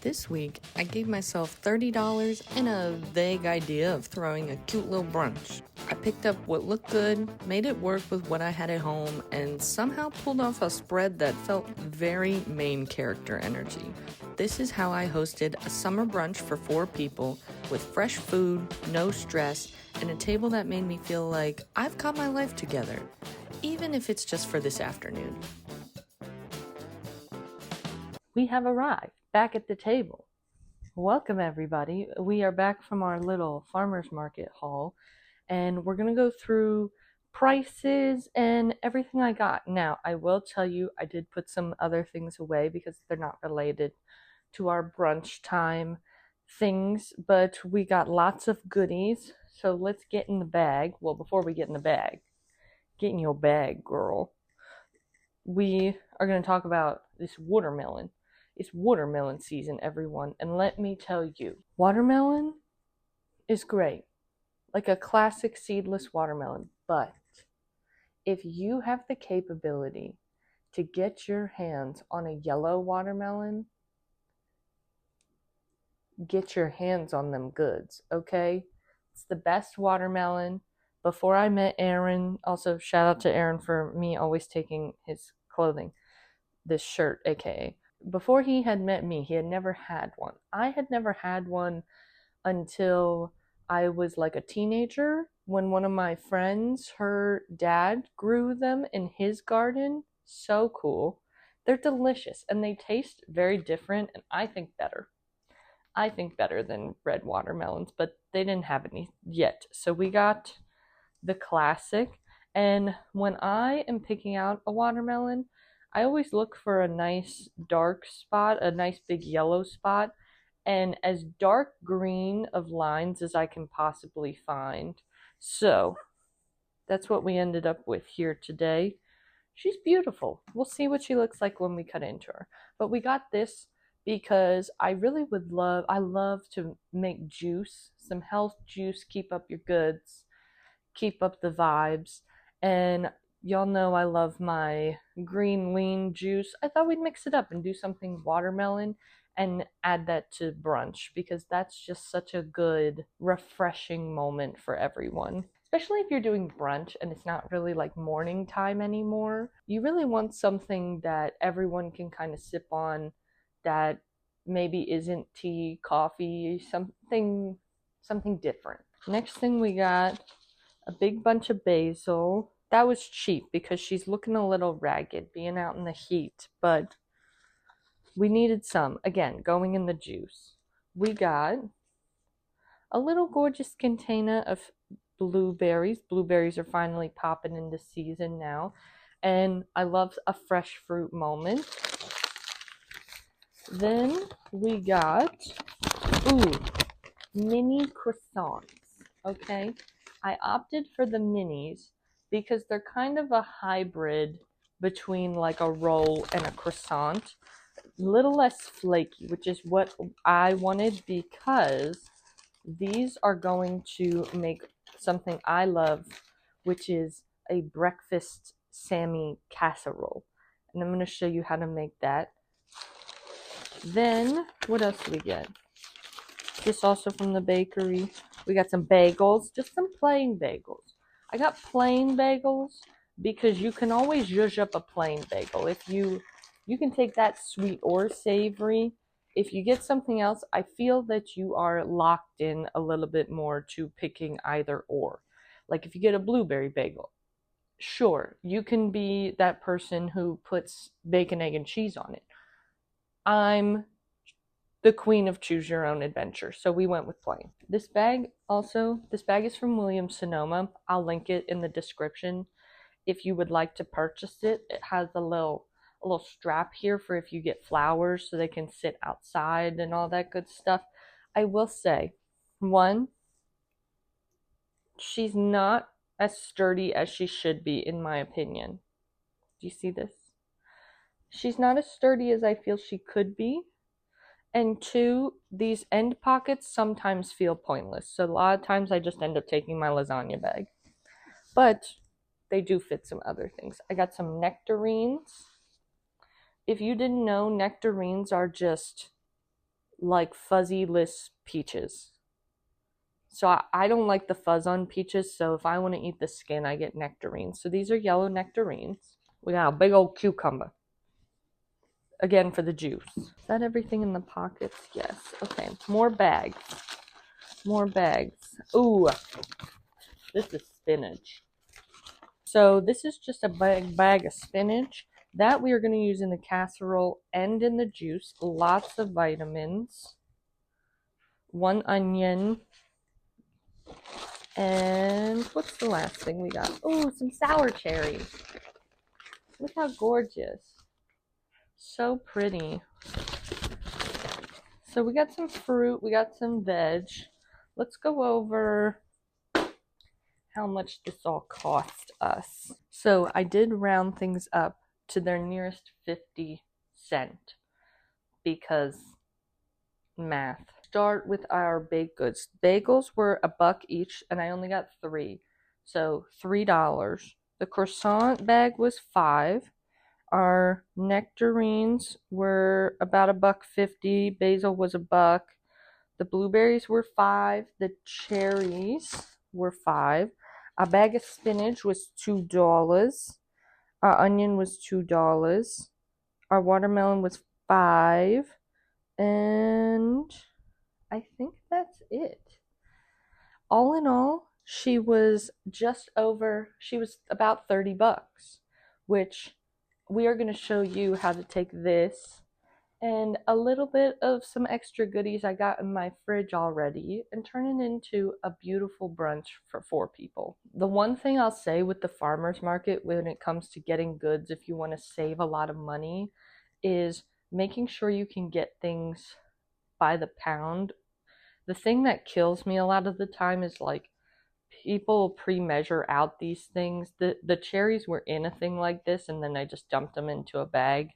This week, I gave myself $30 and a vague idea of throwing a cute little brunch. I picked up what looked good, made it work with what I had at home, and somehow pulled off a spread that felt very main character energy. This is how I hosted a summer brunch for 4 people with fresh food, no stress, and a table that made me feel like I've got my life together, even if it's just for this afternoon. We have arrived back at the table. Welcome, everybody. We are back from our little farmer's market haul, and we're going to go through prices and everything I got. Now, I will tell you, I did put some other things away because they're not related to our brunch time things, but we got lots of goodies. So let's get in the bag. Well, before we get in the bag, get in your bag, girl. We are going to talk about this watermelon. It's watermelon season, everyone, and let me tell you, watermelon is great, like a classic seedless watermelon, but if you have the capability to get your hands on a yellow watermelon, get your hands on them goods, okay? It's the best watermelon. Before I met Aaron, also shout out to Aaron for me always taking his clothing, this shirt, aka. Before he had met me, he had never had one. I had never had one until I was like a teenager when one of my friends, her dad grew them in his garden. So cool. They're delicious and they taste very different and I think better. I think better than red watermelons, but they didn't have any yet. So we got the classic. And when I am picking out a watermelon, I always look for a nice dark spot, a nice big yellow spot, and as dark green of lines as I can possibly find. So that's what we ended up with here today. She's beautiful. We'll see what she looks like when we cut into her. But we got this because I really I love to make juice, some health juice, keep up your goods, keep up the vibes. And y'all know I love my green lean juice. I thought we'd mix it up and do something watermelon and add that to brunch because that's just such a good, refreshing moment for everyone. Especially if you're doing brunch and it's not really like morning time anymore. You really want something that everyone can kind of sip on that maybe isn't tea, coffee, something different. Next thing we got a big bunch of basil. That was cheap because she's looking a little ragged being out in the heat, but we needed some. Again, going in the juice. We got a little gorgeous container of blueberries. Blueberries are finally popping into season now, and I love a fresh fruit moment. Then we got, mini croissants, okay? I opted for the minis because they're kind of a hybrid between like a roll and a croissant. A little less flaky, which is what I wanted because these are going to make something I love, which is a breakfast Sammy casserole. And I'm going to show you how to make that. Then, what else do we get? This also from the bakery. We got some bagels, just some plain bagels. I got plain bagels because you can always zhuzh up a plain bagel. If you can take that sweet or savory. If you get something else, I feel that you are locked in a little bit more to picking either or. Like if you get a blueberry bagel, sure, you can be that person who puts bacon, egg, and cheese on it. I'm the queen of choose your own adventure, so we went with plain. This bag is from Williams Sonoma. I'll link it in the description if you would like to purchase it. It has a little strap here for if you get flowers so they can sit outside and all that good stuff. I will say, one, she's not as sturdy as she should be in my opinion. Do you see this? She's not as sturdy as I feel she could be. And two, these end pockets sometimes feel pointless. So a lot of times I just end up taking my lasagna bag. But they do fit some other things. I got some nectarines. If you didn't know, nectarines are just like fuzzyless peaches. So I don't like the fuzz on peaches, so if I want to eat the skin, I get nectarines. So these are yellow nectarines. We got a big old cucumber. Again, for the juice. Is that everything in the pockets? Yes. Okay, more bags. More bags. Ooh, this is spinach. So this is just a bag of spinach that we are going to use in the casserole and in the juice. Lots of vitamins. 1 onion. And what's the last thing we got? Oh, some sour cherries. Look how gorgeous. So pretty. So we got some fruit, we got some veg. Let's go over how much this all cost us. So I did round things up to their nearest 50 cents because math. Start with our baked goods. Bagels were $1 each and I only got 3. So $3. The croissant bag was $5. Our nectarines were about $1.50. Basil was $1. The blueberries were $5. The cherries were $5. A bag of spinach was $2. Our onion was $2. Our watermelon was $5. And I think that's it. All in all, she was about $30, which we are going to show you how to take this and a little bit of some extra goodies I got in my fridge already and turn it into a beautiful brunch for 4 people. The one thing I'll say with the farmer's market when it comes to getting goods, if you want to save a lot of money, is making sure you can get things by the pound. The thing that kills me a lot of the time is like people pre-measure out these things. The cherries were in a thing like this and then I just dumped them into a bag.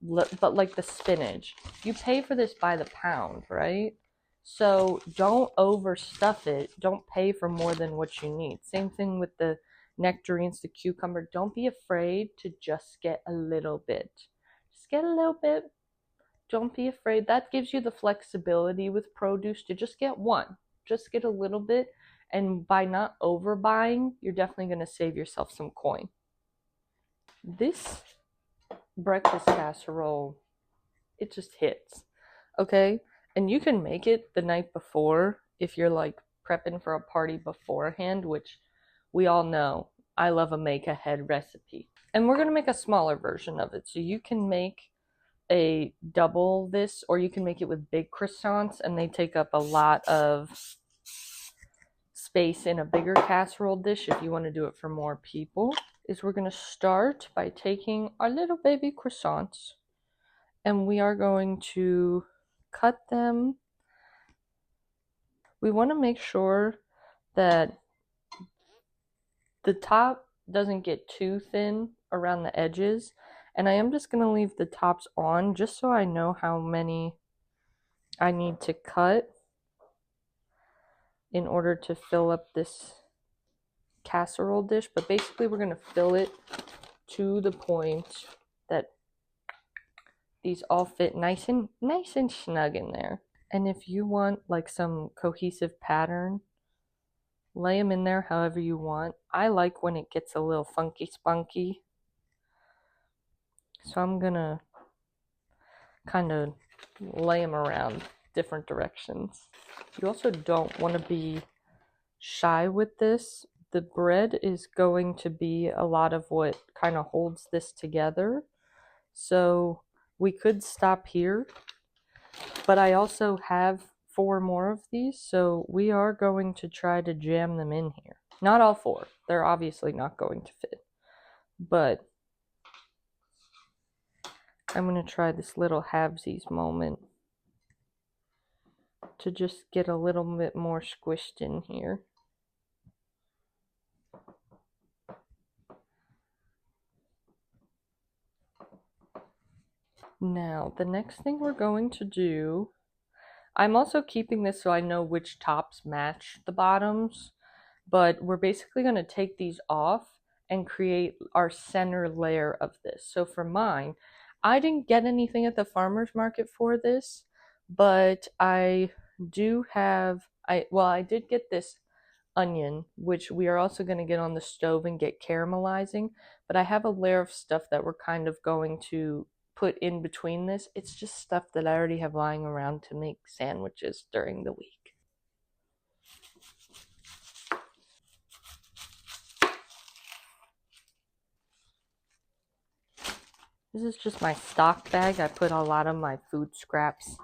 But like the spinach, you pay for this by the pound, right? So don't overstuff it. Don't pay for more than what you need. Same thing with the nectarines, the cucumber. Don't be afraid to just get a little bit. Just get a little bit. Don't be afraid. That gives you the flexibility with produce to just get one. Just get a little bit. And by not overbuying, you're definitely going to save yourself some coin. This breakfast casserole, it just hits. Okay? And you can make it the night before if you're like prepping for a party beforehand, which we all know I love a make ahead recipe. And we're going to make a smaller version of it. So you can make a double this, or you can make it with big croissants and they take up a lot of space in a bigger casserole dish if you want to do it for more people. Is we're going to start by taking our little baby croissants and we are going to cut them. We want to make sure that the top doesn't get too thin around the edges, and I am just going to leave the tops on just so I know how many I need to cut in order to fill up this casserole dish. But basically we're going to fill it to the point that these all fit nice and snug in there. And if you want like some cohesive pattern, lay them in there however you want. I like when it gets a little funky spunky. So I'm gonna kind of lay them around different directions. You also don't want to be shy with this. The bread is going to be a lot of what kind of holds this together. So we could stop here, but I also have 4 more of these, so we are going to try to jam them in here. Not all 4. They're obviously not going to fit, but I'm going to try this little halvesies moment to just get a little bit more squished in here. Now, the next thing we're going to do, I'm also keeping this so I know which tops match the bottoms, but we're basically going to take these off and create our center layer of this. So for mine, I didn't get anything at the farmer's market for this, But I do have, I did get this onion, which we are also going to get on the stove and get caramelizing. But I have a layer of stuff that we're kind of going to put in between this. It's just stuff that I already have lying around to make sandwiches during the week. This is just my stock bag. I put a lot of my food scraps.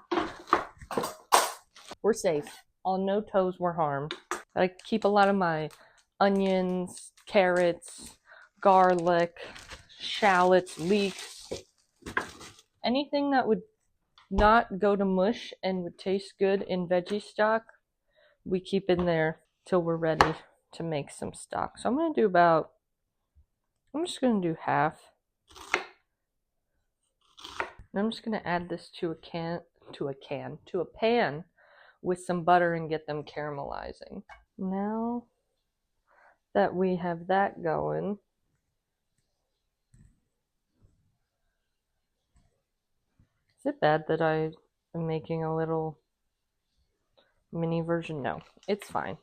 We're safe. On no toes were harmed. I keep a lot of my onions, carrots, garlic, shallots, leeks, anything that would not go to mush and would taste good in veggie stock, we keep in there till we're ready to make some stock. So I'm just going to do half. And I'm just going to add this to a pan with some butter and get them caramelizing. Now that we have that going, is it bad that I am making a little mini version? No, it's fine.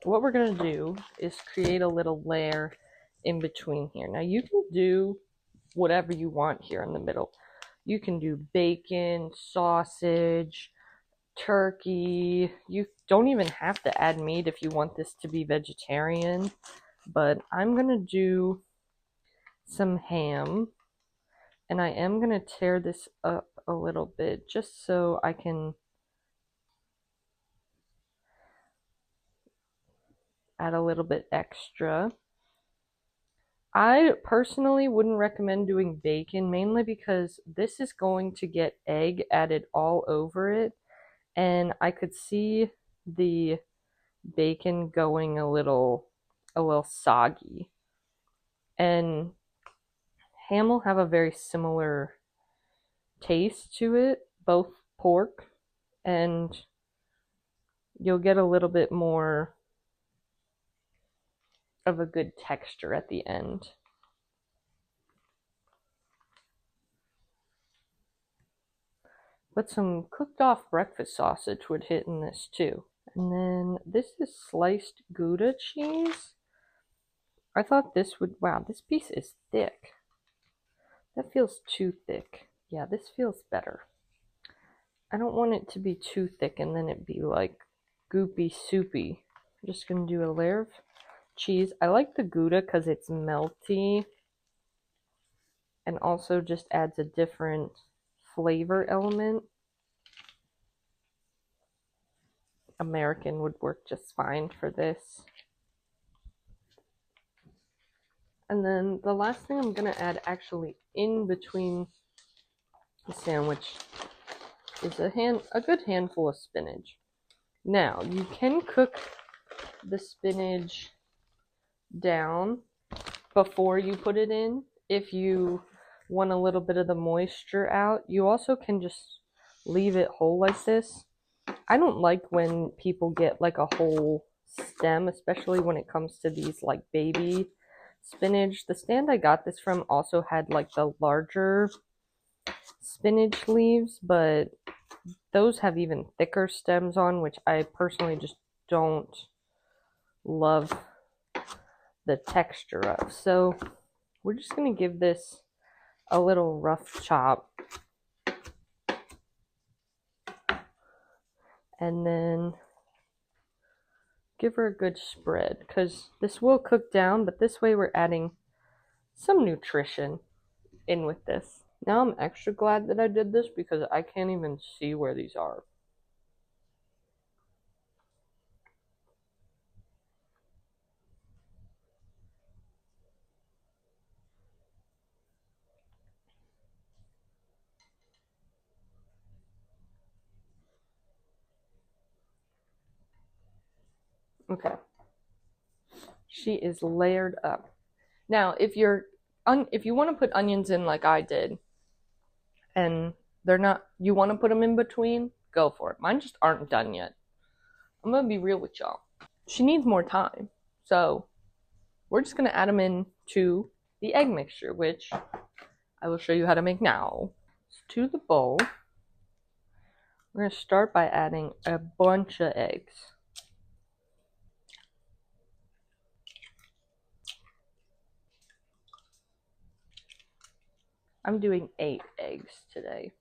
What we're going to do is create a little layer in between here. Now you can do whatever you want here in the middle. You can do bacon, sausage, turkey. You don't even have to add meat if you want this to be vegetarian, but I'm going to do some ham, and I am going to tear this up a little bit just so I can add a little bit extra. I personally wouldn't recommend doing bacon, mainly because this is going to get egg added all over it, and I could see the bacon going a little soggy. And ham will have a very similar taste to it, both pork, and you'll get a little bit more of a good texture at the end. But some cooked off breakfast sausage would hit in this too. And then this is sliced Gouda cheese. I thought this would, wow, this piece is thick. That feels too thick. Yeah, this feels better. I don't want it to be too thick and then it be like goopy soupy. I'm just going to do a layer of cheese. I like the Gouda because it's melty and also just adds a different flavor element. American would work just fine for this. And then the last thing I'm going to add actually in between the sandwich is a good handful of spinach. Now, you can cook the spinach down before you put it in if you want a little bit of the moisture out. You also can just leave it whole like this. I don't like when people get like a whole stem, especially when it comes to these like baby spinach. The stand I got this from also had like the larger spinach leaves, but those have even thicker stems on, which I personally just don't love the texture of. So we're just going to give this a little rough chop. And then give her a good spread, because this will cook down, but this way we're adding some nutrition in with this. Now I'm extra glad that I did this because I can't even see where these are. Okay. She is layered up. Now, if you want to put onions in like I did, and they're not, you want to put them in between, go for it. Mine just aren't done yet. I'm going to be real with y'all. She needs more time. So we're just going to add them into the egg mixture, which I will show you how to make now. To the bowl, We're going to start by adding a bunch of eggs. I'm doing 8 eggs today.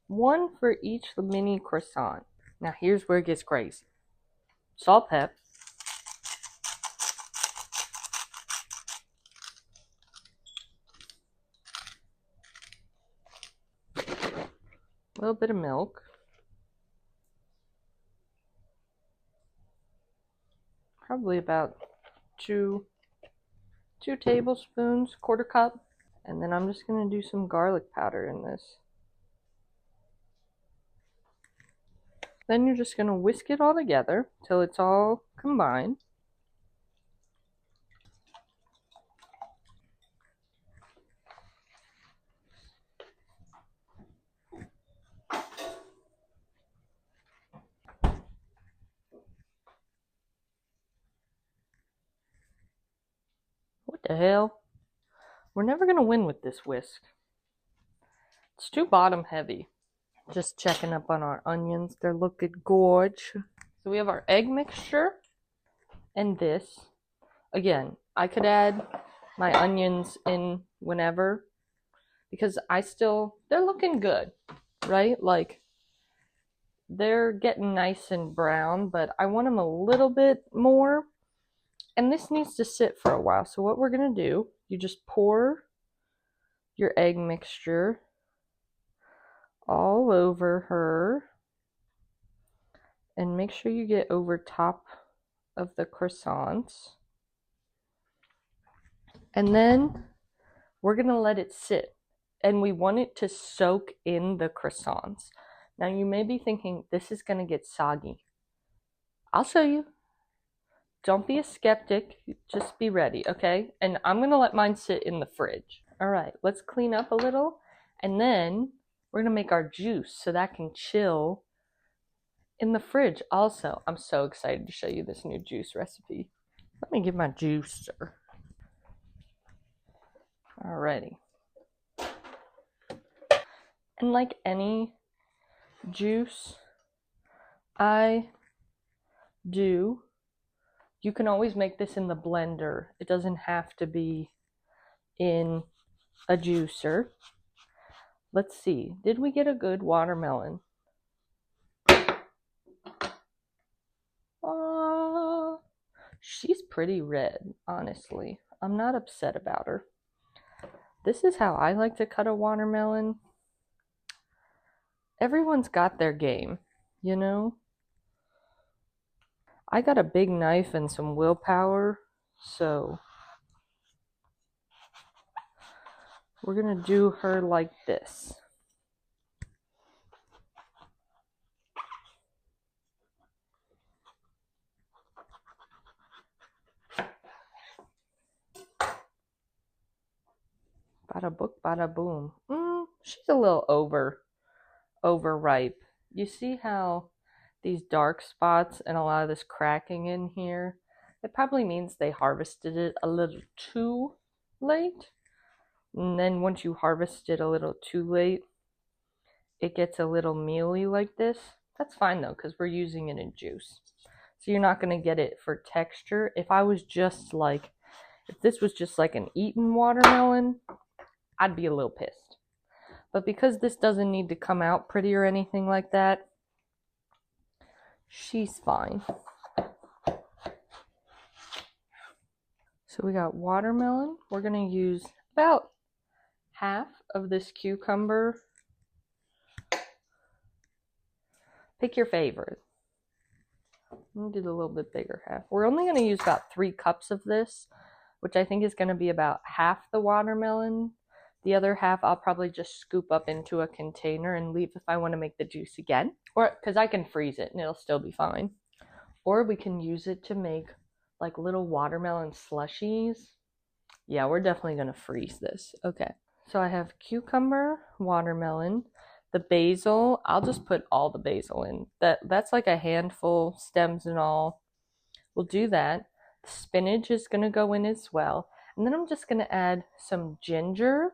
1 for each mini croissant. Now here's where it gets crazy. Salt, pep. A little bit of milk. Probably about 2 tablespoons, quarter cup. And then I'm just going to do some garlic powder in this. Then you're just going to whisk it all together till it's all combined. What the hell? We're never going to win with this whisk. It's too bottom heavy. Just checking up on our onions. They're looking gorge. So we have our egg mixture and this. Again, I could add my onions in whenever because they're looking good, right? Like they're getting nice and brown, but I want them a little bit more. And this needs to sit for a while. So what we're going to do, you just pour your egg mixture all over her and make sure you get over top of the croissants. And then we're going to let it sit. And we want it to soak in the croissants. Now you may be thinking, this is going to get soggy. I'll show you. Don't be a skeptic. Just be ready, okay? And I'm going to let mine sit in the fridge. All right, let's clean up a little. And then we're going to make our juice so that can chill in the fridge also. I'm so excited to show you this new juice recipe. Let me get my juicer. Alrighty. And like any juice I do, you can always make this in the blender. It doesn't have to be in a juicer. Let's see. Did we get a good watermelon? She's pretty red, honestly. I'm not upset about her. This is how I like to cut a watermelon. Everyone's got their game, you know? I got a big knife and some willpower, so we're gonna do her like this. Bada book, bada boom. She's a little overripe. You see how these dark spots and a lot of this cracking in here? It probably means they harvested it a little too late. And then once you harvest it a little too late, it gets a little mealy like this. That's fine though, because we're using it in juice. So you're not going to get it for texture. If this was just like an eaten watermelon, I'd be a little pissed. But because this doesn't need to come out pretty or anything like that, she's fine. So we got watermelon. We're going to use about half of this cucumber. Pick your favorite. I'm going to do the little bit bigger half. We're only going to use about 3 cups of this, which I think is going to be about half the watermelon. The other half I'll probably just scoop up into a container and leave if I want to make the juice again. Or because I can freeze it and it'll still be fine. Or we can use it to make like little watermelon slushies. Yeah, we're definitely going to freeze this. Okay. So I have cucumber, watermelon, the basil. I'll just put all the basil in. That's like a handful, stems and all. We'll do that. The spinach is going to go in as well. And then I'm just going to add some ginger.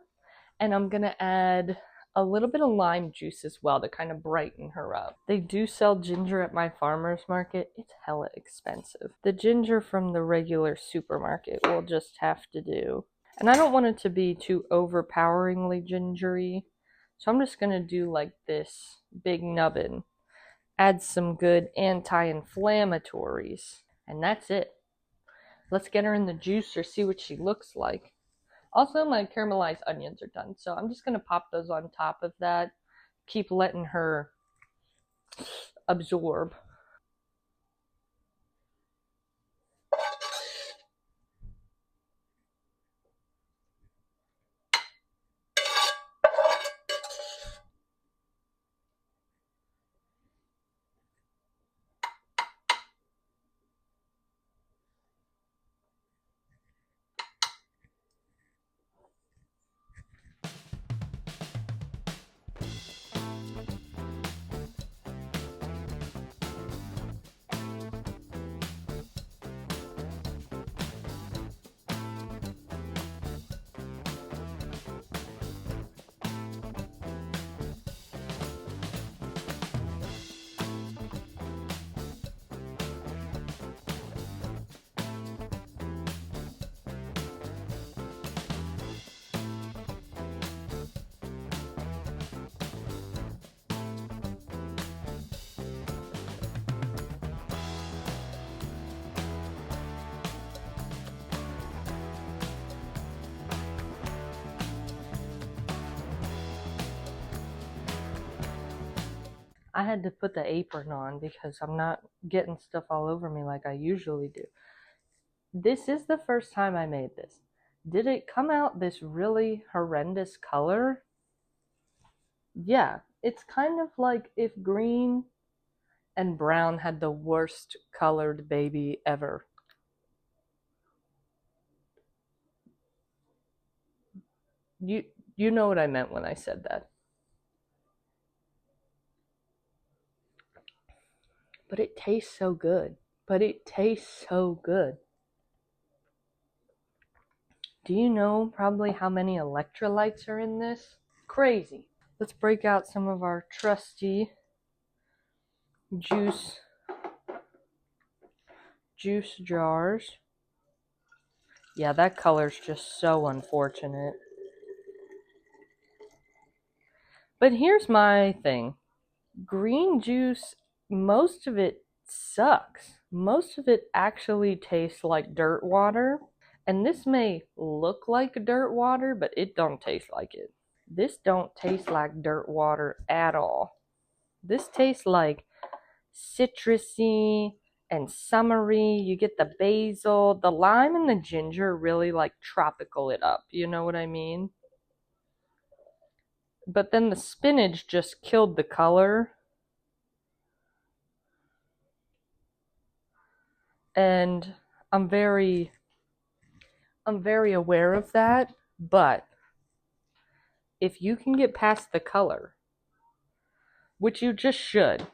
And I'm going to add a little bit of lime juice as well to kind of brighten her up. They do sell ginger at my farmer's market. It's hella expensive. The ginger from the regular supermarket will just have to do. And I don't want it to be too overpoweringly gingery. So I'm just going to do like this big nubbin. Add some good anti-inflammatories. And that's it. Let's get her in the juicer, see what she looks like. Also, my caramelized onions are done, so I'm just going to pop those on top of that. Keep letting her absorb. I had to put the apron on because I'm not getting stuff all over me like I usually do. This is the first time I made this. Did it come out this really horrendous color? Yeah, it's kind of like if green and brown had the worst colored baby ever. You know what I meant when I said that. But it tastes so good. But it tastes so good. Do you know probably how many electrolytes are in this? Crazy. Let's break out some of our trusty juice jars. Yeah, that color's just so unfortunate. But here's my thing. Green juice, most of it sucks. Most of it actually tastes like dirt water. And this may look like dirt water, but it don't taste like it. This don't taste like dirt water at all. This tastes like citrusy and summery. You get the basil. The lime and the ginger really like tropical it up. You know what I mean? But then the spinach just killed the color. And I'm very aware of that, but if you can get past the color, which you just should,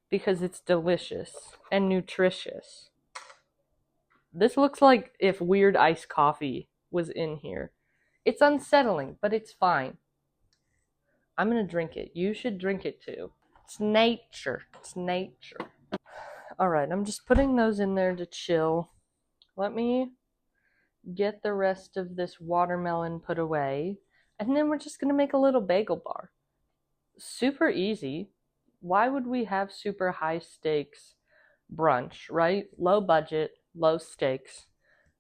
because it's delicious and nutritious. This looks like if weird iced coffee was in here. It's unsettling, but it's fine. I'm gonna drink it. You should drink it too. It's nature. It's nature. Alright, I'm just putting those in there to chill. Let me get the rest of this watermelon put away. And then we're just gonna make a little bagel bar. Super easy. Why would we have super high stakes brunch, right? Low budget, low stakes,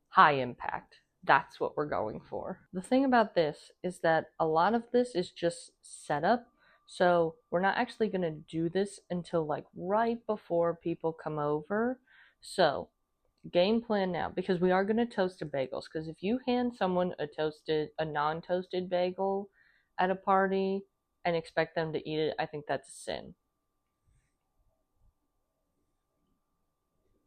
high impact. That's what we're going for. The thing about this is that a lot of this is just setup. So we're not actually going to do this until like right before people come over. So game plan now, because we are going to toast the bagels. Because if you hand someone a non-toasted bagel at a party and expect them to eat it, I think that's a sin.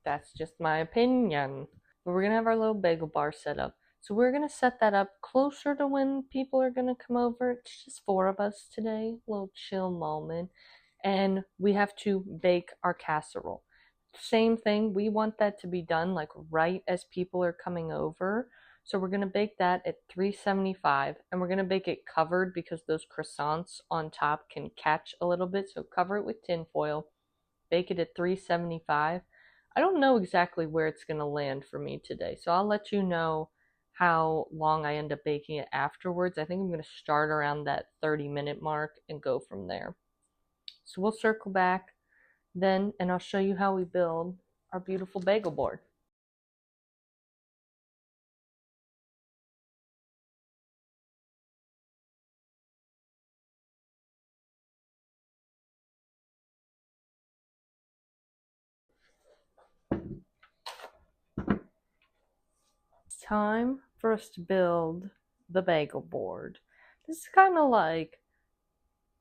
That's just my opinion. But we're going to have our little bagel bar set up. So we're going to set that up closer to when people are going to come over. It's just 4 of us today. A little chill moment. And we have to bake our casserole. Same thing. We want that to be done like right as people are coming over. So we're going to bake that at 375, and we're going to bake it covered because those croissants on top can catch a little bit. So cover it with tin foil, bake it at 375. I don't know exactly where it's going to land for me today, so I'll let you know how long I end up baking it afterwards. I think I'm going to start around that 30-minute mark and go from there. So we'll circle back then, and I'll show you how we build our beautiful bagel board. It's time for us to build the bagel board. This is kind of like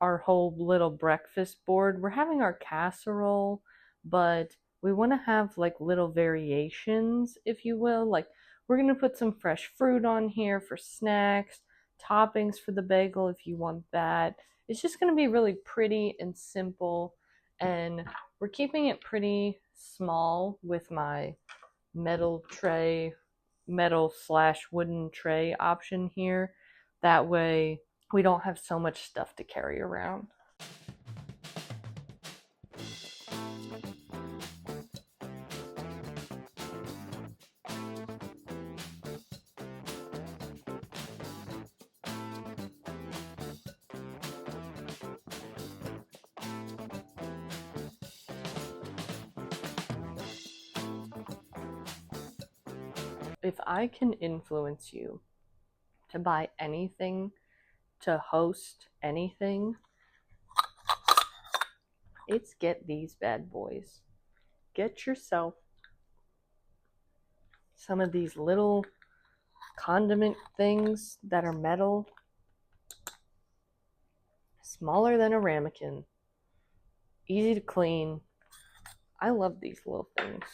our whole little breakfast board. We're having our casserole, but we want to have like little variations, if you will. Like we're going to put some fresh fruit on here for snacks, toppings for the bagel if you want that. It's just going to be really pretty and simple, and we're keeping it pretty small with my metal tray, metal/wooden tray option here. That way we don't have so much stuff to carry around. If I can influence you to buy anything, to host anything, it's get these bad boys. Get yourself some of these little condiment things that are metal, smaller than a ramekin, easy to clean. I love these little things.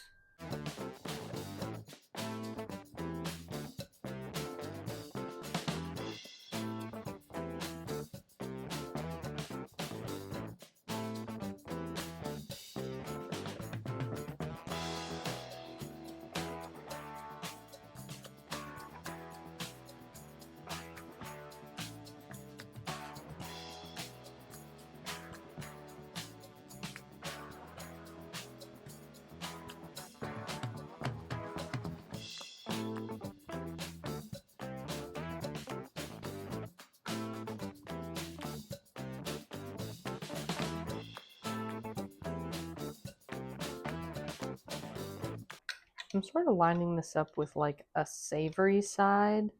I'm sort of lining this up with like a savory side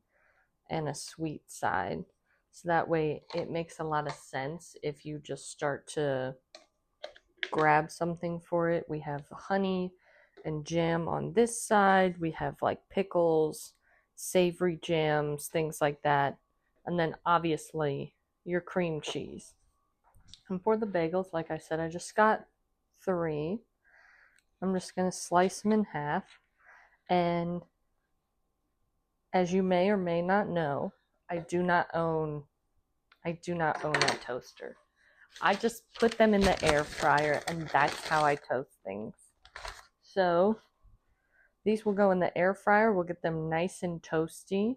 and a sweet side. So that way it makes a lot of sense if you just start to grab something for it. We have honey and jam on this side. We have like pickles, savory jams, things like that. And then obviously your cream cheese. And for the bagels, like I said, I just got 3. I'm just going to slice them in half. And as you may or may not know, I do not own that toaster. I just put them in the air fryer, and that's how I toast things. So these will go in the air fryer. We'll get them nice and toasty.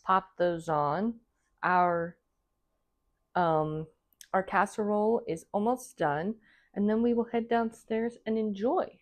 Pop those on. Our casserole is almost done, and then we will head downstairs and enjoy.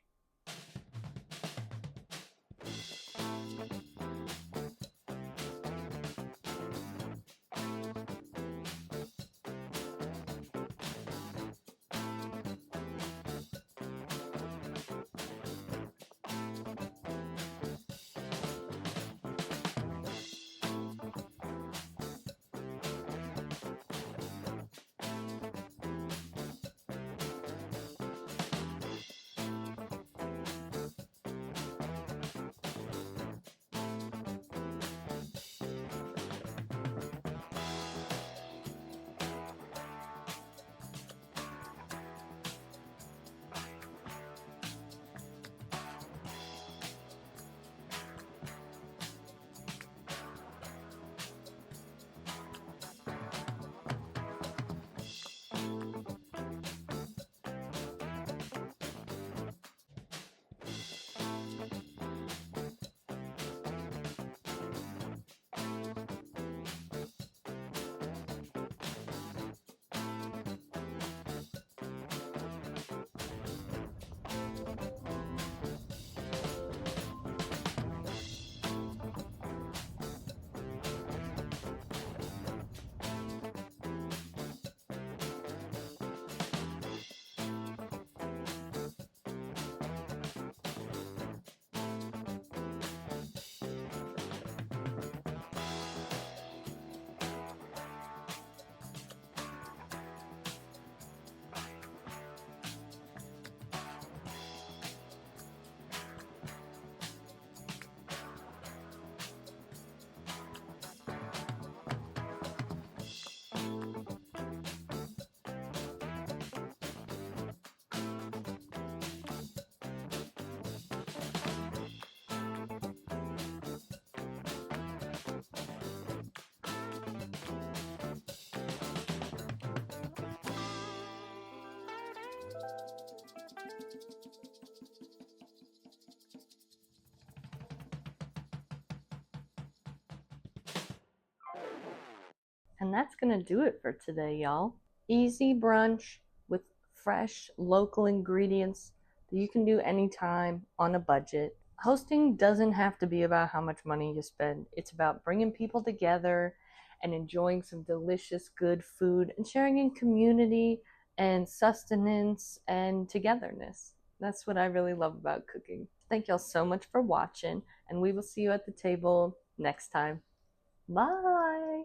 And that's going to do it for today, y'all. Easy brunch with fresh local ingredients that you can do anytime on a budget. Hosting doesn't have to be about how much money you spend. It's about bringing people together and enjoying some delicious, good food and sharing in community and sustenance and togetherness. That's what I really love about cooking. Thank y'all so much for watching, and we will see you at the table next time. Bye.